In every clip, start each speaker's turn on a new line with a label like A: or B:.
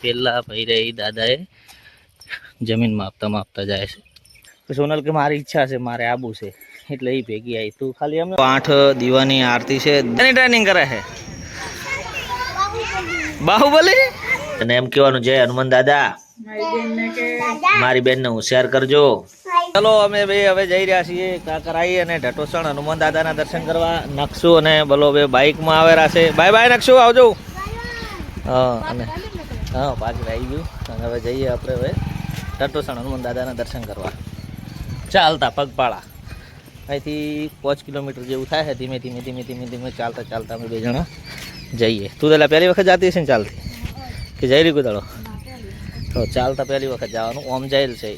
A: પેલા ભાઈ રહી દાદાએ જમીન માપતા જાય છે. સોનલ કે મારી ઈચ્છા છે, મારે આબુ છે, એટલે એ ભેગી આવી. તું ખાલી અમે 8 દીવાની આરતી છે. ટ્રેનિંગ કરે છે બાહુબલી. અને એમ કહેવાનું, જય હનુમાન દાદા, મારી બેન ને હોશિયાર કરજો. ચલો અમે બે હવે જઈ રહ્યા છીએ કાકરાઈ અને ઢટોસણ હનુમાન દાદાના દર્શન કરવા. નકશુ અને બોલો બે બાઇકમાં આવેલા છે. બાય બાય નકશુ, આવજો. હા અને હા પાછું આવી ગયું. અને હવે જઈએ આપણે હવે ઢટોસણ હનુમાન દાદાના દર્શન કરવા ચાલતા પગપાળા. અહીંથી 5 કિલોમીટર જેવું થાય છે. ધીમે ધીમે ધીમે ધીમે ધીમે ચાલતા ચાલતા અમે 2 જણા જઈએ. તું તો પહેલી વખત જતી હશે ને ચાલતી કે જઈ રહ્યું કુદાડો? તો ચાલતા પહેલી વખત જવાનું. ઓમ જાયેલ છે.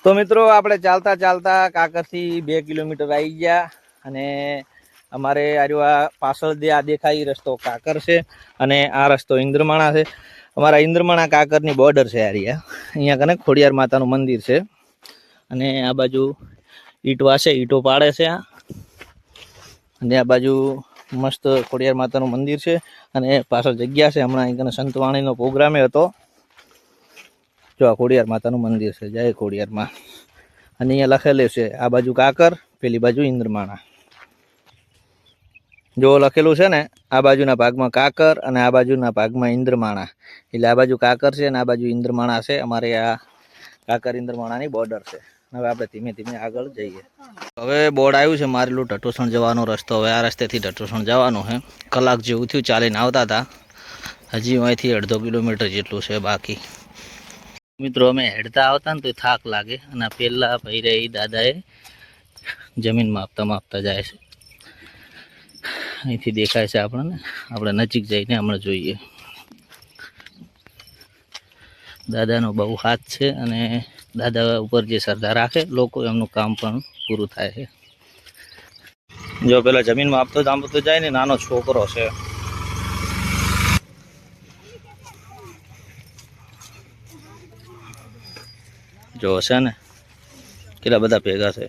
A: તો મિત્રો આપણે ચાલતા ચાલતા કાકરથી 2 કિલોમીટર આવી ગયા. અને અમારે આ પાછળ આ દેખાય રસ્તો કાકર છે અને આ રસ્તો ઇન્દ્રમાણા છે. અમારા ઇન્દ્રમાણા કાકરની બોર્ડર છે. અહીંયા કને ખોડિયાર માતાનું મંદિર છે. અને આ બાજુ ઈંટવા છે, ઈંટો પાડે છે. અને આ બાજુ મસ્ત ખોડિયાર માતાનું મંદિર છે અને પાછળ જગ્યા છે. હમણાં અહીં સંતવાણીનો પ્રોગ્રામ હતો. જો આ ખોડિયાર માતાનું મંદિર છે. જય ખોડિયારમાં. અને અહીંયા લખેલું છે આ બાજુ કાકર, પેલી બાજુ ઇન્દ્રમાણા. જો લખેલું છે ને, આ બાજુના ભાગમાં કાકર અને આ બાજુના ભાગમાં ઇન્દ્રમાણા. એટલે આ બાજુ કાકર છે અને આ બાજુ ઇન્દ્રમાણા છે. અમારે આ કાકર ઇન્દ્રમાણાની બોર્ડર છે. હવે આપણે ધીમે ધીમે આગળ જઈએ. હવે બોર્ડ આવ્યું છે મારેલું ઢટોસણ જવાનો રસ્તો. હવે આ રસ્તેથી ઢટોસણ જવાનું છે. કલાક જેવું થયું ચાલીને આવતા હતા. હજી અહીંથી 1.5 કિલોમીટર જેટલું છે બાકી. મિત્રો અમે હેડતા આવતા ને તો થાક લાગે. અને પેલા ભાઈ રહી દાદાએ જમીન માપતા જાય છે. અહીંથી દેખાય છે આપણને. આપણે નજીક જઈને હમણાં જોઈએ. દાદાનો બહુ હાથ છે અને દાદા ઉપર જે શ્રદ્ધા રાખે લોકો, એમનું કામ પણ પૂરું થાય છે. જો પેલા જમીનમાં આપતો જાય ને, નાનો છોકરો છે. જો છે ને કેટલા બધા ભેગા છે.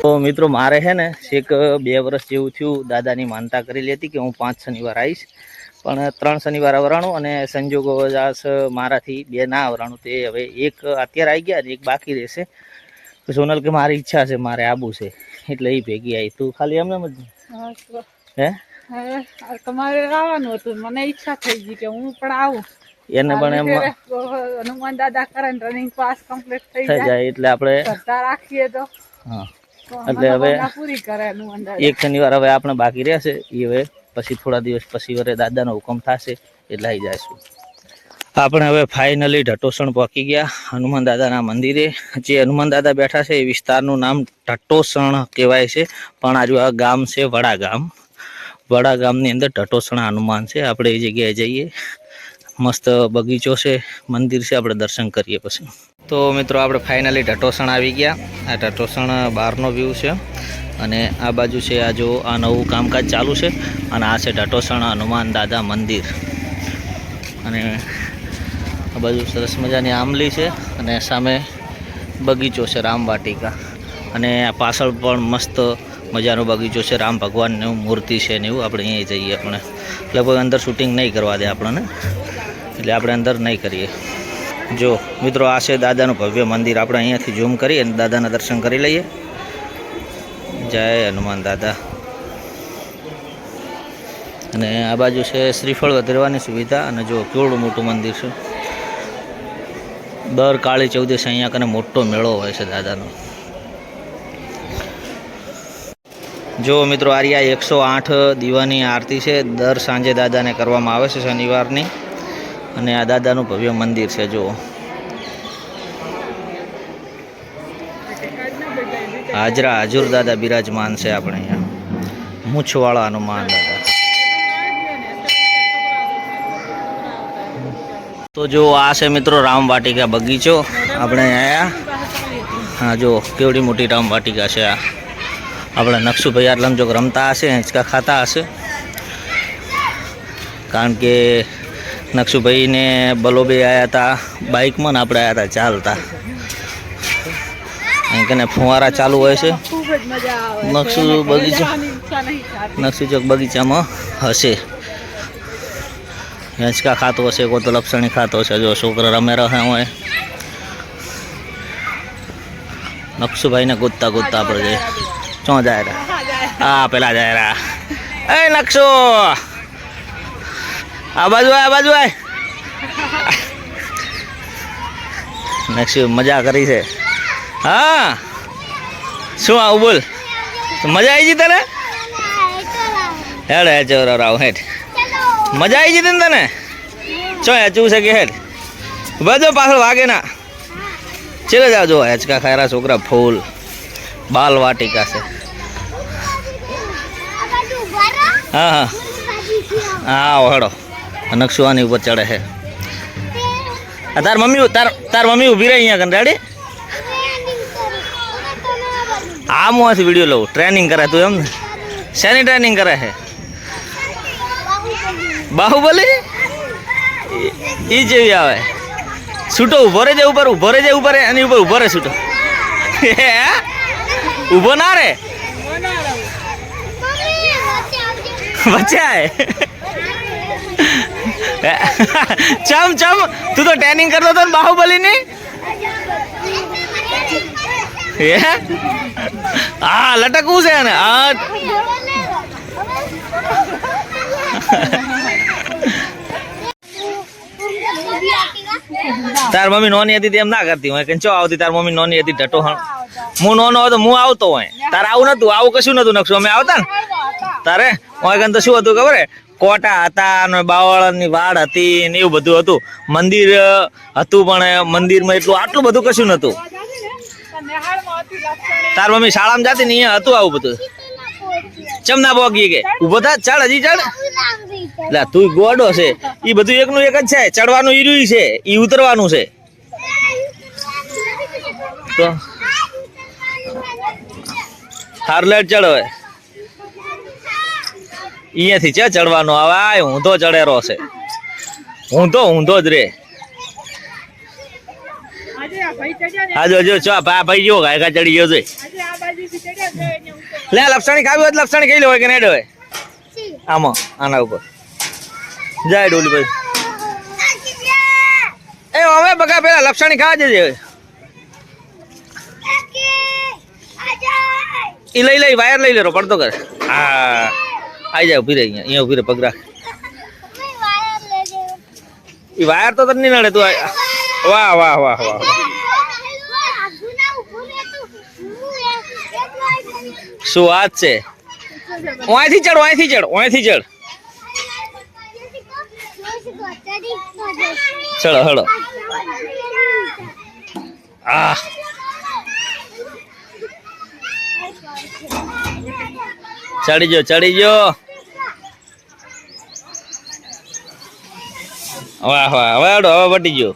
A: તો મિત્રો મારે છે ને છેક 2 વર્ષ જેવું થયું દાદાની માનતા કરેલી હતી કે હું 5 શનિવાર આવીશ. પણ 3 શનિવાર આવરાણું અને સંજોગો મારાથી 2 ના આવરાણું. તે હવે 1 અત્યારે આવી ગયા અને 1 બાકી રહેશે. તો સોનલ કે મારી ઈચ્છા છે, મારે આબુ છે, એટલે એ ભેગી આવી. તું ખાલી એમને હે
B: તમારે આવવાનું હતું, મને ઈચ્છા થઈ ગઈ કે હું પણ આવું.
A: એને પણ એમ
B: હનુમાન દાદા કરે રનિંગ પાસ કમ્પ્લીટ થઈ
A: જાય એટલે આપણે
B: શ્રદ્ધા રાખીએ તો.
A: હા એટલે હવે
B: પૂરી કરે હનુમાન દાદા.
A: 1 શનિવાર હવે આપણે બાકી રહેશે. એ હવે પછી થોડા દિવસ પછી વરે દાદાનો હુકમ થશે એટલે આવી જઈશું. આપણે હવે ફાઇનલી ઢટોસણ પહોંચી ગયા હનુમાન દાદાના મંદિરે. જે હનુમાન દાદા બેઠા છે એ વિસ્તારનું નામ ઢટોસણ કહેવાય છે. પણ આજુ આ ગામ છે વડા ગામ. વડા ગામની અંદર ઢટોસણ હનુમાન છે. આપણે એ જગ્યાએ જઈએ. મસ્ત બગીચો છે, મંદિર છે. આપણે દર્શન કરીએ પછી. તો મિત્રો આપણે ફાઇનલી ઢટોસણ આવી ગયા. આ ઢટોસણ બહારનો વ્યૂ છે. અને આ બાજુ છે આ જો આ નવું કામકાજ ચાલુ છે. અને આ છે ઢટોસણ હનુમાન દાદા મંદિર. અને આ બાજુ સરસ મજાની આંબલી છે અને સામે બગીચો છે રામવાટિકા. અને આ પાછળ પણ મસ્ત મજાનો બગીચો છે. રામ ભગવાનની મૂર્તિ છે ને એવું. આપણે અહીંયા જઈએ. આપણે લગભગ અંદર શૂટિંગ નહીં કરવા દે આપણને, એટલે આપણે અંદર નહીં કરીએ. જો મિત્રો આ છે દાદાનું ભવ્ય મંદિર. આપણે અહીંયાથી ઝૂમ કરી અને દાદાના દર્શન કરી લઈએ. જય હનુમાન દાદા. અને આ બાજુ છે શ્રીફળ વધેરવાની સુવિધા. અને જો કેવડું મોટું મંદિર છે. દર કાળી ચૌદશ અહીંયા કને મોટો મેળો હોય છે દાદાનો. જો મિત્રો આ 108 દીવાની આરતી છે. દર સાંજે દાદાને કરવામાં આવે છે શનિવારની. અને આ દાદાનું ભવ્ય મંદિર છે. જુઓ હાજરા હાજુર દાદા બિરાજમાન છે આપણે અહીંયા. મૂછવાળા હનુમાન દાદા. તો જો આ છે મિત્રો રામવાટિકા બગીચો. આપણે અહીંયા હા જો કેવડી મોટી રામવાટિકા છે. આ આપણા નકશુભાઈ આટલામ જો રમતા હશે, હિંચકા ખાતા હશે. કારણ કે નકશુભાઈને બલોબે આવ્યા હતા બાઇકમાં ને આપણે આવ્યા હતા ચાલતા. અહીં કને ફુવારા ચાલુ હોય છે. નકશુ ચોક બગીચામાં હશે. હેંચકા ખાતો હશે, કોઈ તો લપસણી ખાતો હશે. જો છોકરા રમે રહે હોય. નકશુભાઈને કૂદતા કૂદતા આપણે જઈએ. શું જાય રહ્યા? હા, પેલા જાય રહ્યા. એ નકશો, આ બાજુ આ બાજુ આય. નકશી મજા કરી છે. હા, શું આવું બોલ? મજા આવી ગઈ તને? હેડ હેડ ચોર રાવ હેડ. મજા આવી ગઈ તને? ચો હેચું છે કે હેડ બધો પાછળ વાગે ના. ચલે જાઓ. જો હેચકા ખાયરા છોકરા ફૂલ બાલ વાટિકા છે. હા હા હા, હેડો. નકશુવાની ઉપર ચડે છે. તાર મમ્મી ઊભી રહી અહીંયા કન રેડી. હા, હું આથી વિડીયો લઉં. ટ્રેનિંગ કરે તું એમ ને? શેની ટ્રેનિંગ કરે છે? બાહુબલી? ઈ જેવી આવે. છૂટો ઉભો રે જાય ઉપર, ઉભો રે જાય ઉપર, એની ઉપર ઉભો રે છૂટો. ઉભો ના રે વચ્ચે આય. ચમ ચમ, તું તો ટ્રેનિંગ કરતો હતો ને બાહુબલી ની. હા, લટકવું છે ને. તાર મમ્મી નોની હતી એમ ના કરતી હોય કે ચો આવતી. તાર મમ્મી નોની હતી ઢટો. હું નોનો હતો હું આવતો હોય. તારે આવું નતું, આવું કશું નતું. નકશું અમે આવતા ને તારે હોય કન તો શું હતું ખબર? કોટા હતા ને બાવળની વાડ હતી ને એવું બધું હતું. મંદિર હતું પણ મંદિરમાં આટલું બધું કશું નતું. તાર મમ્મી શાળામાં જતી ને અહીંયા હતું આવું બધું. ચમ ના પોગી કે ઉભો થા, ચડ હજી ચડ. એટલે તું ગોડો છે. એ બધું એકનું એક જ છે. ચડવાનું ઈર્યું છે, ઈ ઉતરવાનું છે. તો હારલેટ ચડ હવે. અહીંયાથી છે ચડવાનો. હવે ઊંધો ચડેરો છે. ઊંધો જ રે. હાજો જો ચો ભાઈ જો ગાયકા ચડી ગયો છે. લે લપસણી ખાવી હોય લપસણી ખાઈ લે હોય કે નહીં હોય. આમાં આના ઉપર જાય ડોલી ભાઈ. એ હવે બગા પેલા લપસણી ખાવા જજે. ઈ લઈ વાયર લઈ લેરો પડતો કર. હા, આઈ જાય. ઉભી રહી અહીંયા ઉભી રહે. પગ રાખ. ઈ વાયર તો તને નહીં નડે. તું વાહ વાહ વાહ વાહ. શું વાત છે? ઓયથી ચડ, ઓયથી ચડ, ઓયથી ચડ. ચલો હળો. આ ચડી ગયો. વાહ વાહ. હવે હડો, હવે પટી ગયો.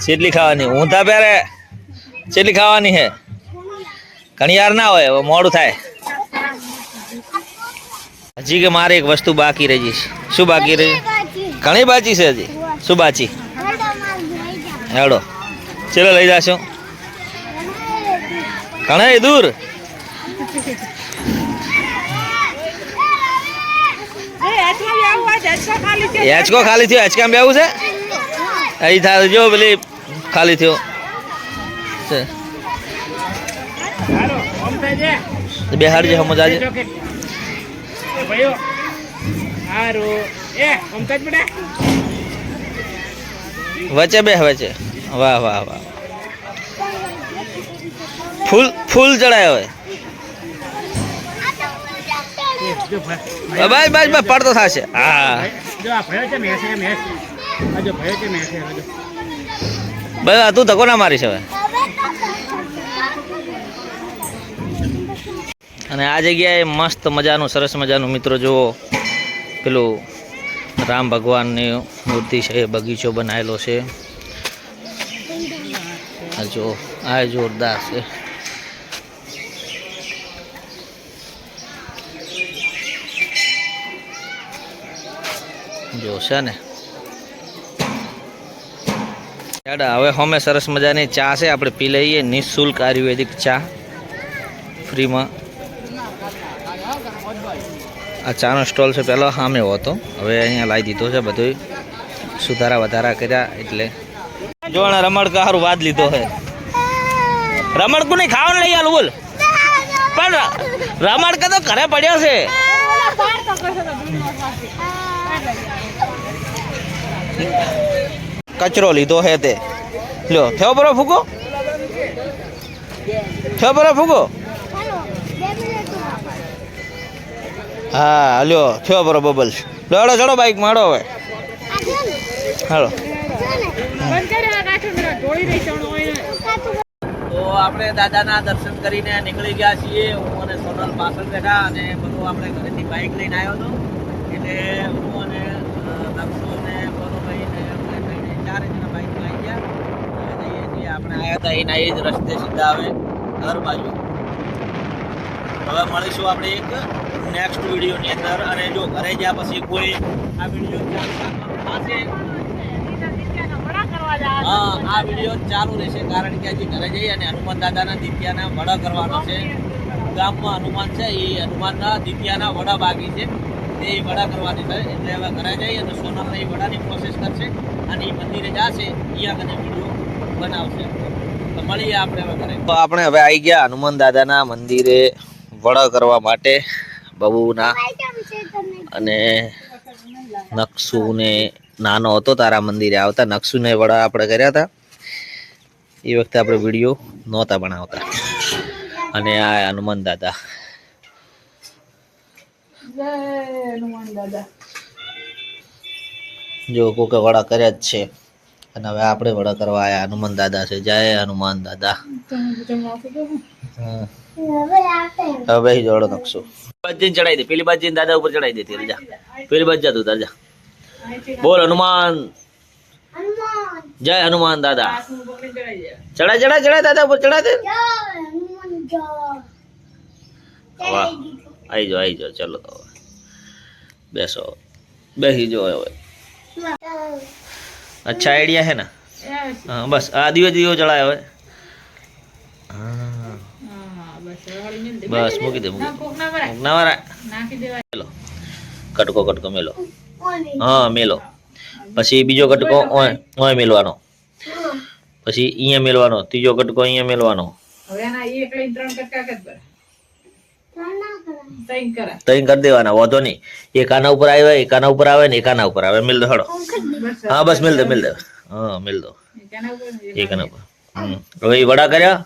A: ચેટલી ખાવાની? ઊંધા પહેરે ચેટલી ખાવાની હે? ઘણી યાર ના હોય, હવે મોડું થાય. હજી કે મારે એક વસ્તુ બાકી રહી છે. શું બાકી રહી? ઘણી બાકી છે હજી. શું બાકી? હેડો ચલો લઈ જાશું. ઘણા દૂર. હેચકો ખાલી થયો. હેચકામાં બેવું છે. અહીં થાય જો પેલી ખાલી થયો. બેહાડ જે સમજ આજે વચ્ચે બે વચ્ચે. વાહ વાહ વાહ. ફૂલ ચડાય હવે. બસ બસ બસ પડતો થશે. હા બસ તું ધક્કો ના મારીશ હવે. અને આ જગ્યાએ મસ્ત મજાનું સરસ મજાનું મિત્રો જુઓ પેલું રામ ભગવાનની મૂર્તિ છે. બગીચો બનાવેલો છે. જો આ જોરદાર છે. જો છે ને. હવે અમે સરસ મજાની ચા છે આપણે પી લઈએ. નિઃશુલ્ક આયુર્વેદિક ચા ફ્રીમાં. આ ચાનો સ્ટોલ છે પહેલો સામે હતો, હવે અહીંયા લાવી દીધો છે બધું સુધારા વધારા કર્યા એટલે જોણે રમણ કારું વાદ લીધો છે. રમણ કો નહીં ખાવાનું લઈ આલું બોલ, પણ રમણ કે તો ઘરે પડ્યો છે. કચરો લીધો હે તે લ્યો થયો બરો ફૂકો, થયો બરો ફૂકો. હા લ્યો થયો બરો બબલ્સ. લો ચડો બાઈક માડો હવે હાલો. તો આપણે દાદાના દર્શન કરીને નીકળી ગયા છીએ. હું અને સોનલ પાછળ બેઠા અને બધું આપણે ઘરેથી બાઈક લઈને આવ્યો હતો એટલે હું અને નક્ષુ ને બરોભાઈ ને આપણે 4 જણા બાઈક લઈ ગયા. હવે જઈએ છીએ આપણે આવ્યા હતા એના એ જ રસ્તે સીધા આવે ઘર બાજુ. હવે મળીશું આપણે એક નેક્સ્ટ વિડીયોની અંદર. અને જો ઘરે ગયા પછી કોઈ આ વિડીયો હા આ વિડીયો ચાલુ રહેશે, કારણ કે હજી ઘરે જઈ અને હનુમાન દાદાના દિત્યાના વડા કરવાનો છે. ગામમાં હનુમાન છે, એ હનુમાનના દિત્યાના વડા બાકી છે, તે વડા કરવાની છે. એટલે હવે ઘરે જઈ અને સોનલને એ વડાની પ્રોસેસ કરશે અને એ મંદિરે જશે, અહીંયા કને વિડીયો બનાવશે. તો મળીએ આપણે હવે ઘરે. તો આપણે હવે આવી ગયા હનુમાન દાદાના મંદિરે વડા કરવા માટે બબુના. અને નક્ષુને નાનો હતો તારા મંદિરે આવતા, નક્ષુને વડા આપણે કર્યા હતા. એ વખતે આપણે વિડીયો નહોતા બનાવતા. અને આ હનુમાન દાદા, જો કોકે વડા કર્યા જ છે. અને હવે આપણે વડા કરવા આવ્યા હનુમાન દાદા છે. જય હનુમાન દાદા. હવે બેસી જોડો નકશો બાજી ચડાવી દે, પેલી બાજી દાદા ઉપર ચડાવી દે. તેલ જા પેલી બાજ જા તું તાર. બોલ હનુમાન, જય હનુમાન દાદા. ચડા ચડા ચડા દાદા ઉપર ચડા દે. વાહ આવી જાઓ ચલો તો બેસો, બેસી જો હવે. અચ્છા આઈડિયા હે ને? હા બસ આ દીવો ચડાય હવે. હા બસ મૂકી દે ના વાળા. મેલો કટકો મેલો. હા મેલો. પછી બીજો કટકો ઓય મેલવાનો, પછી અહીંયા મેલવાનો, ત્રીજો કટકો અહીંયા મેલવાનો. તઈ કરી દેવાના, વધો નહીં. એક આના ઉપર આવે, એક આના ઉપર આવે ને એક આના ઉપર આવે. મેલ દો હડો. હા બસ મેલ દે હા મેલ દો એક આના ઉપર. હવે એ વડા કર્યા.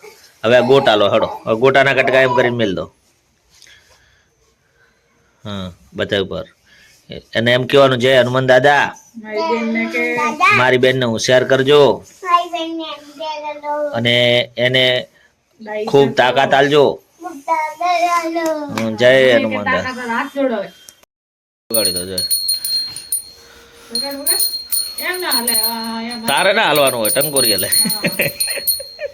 A: હવે આ ગોટા લો હડો, ગોટાના કટકા એમ કરીને મેલ દો. હા બધા ઉપર. એને એમ કહેવાનું જય હનુમાન દાદા, મારી બેનને હોશિયાર કરજો અને એને ખૂબ તાકાત આલજો. જય હનુમાન દાદા. તારે ના હાલવાનું હોય, ટંકોરી હાલે.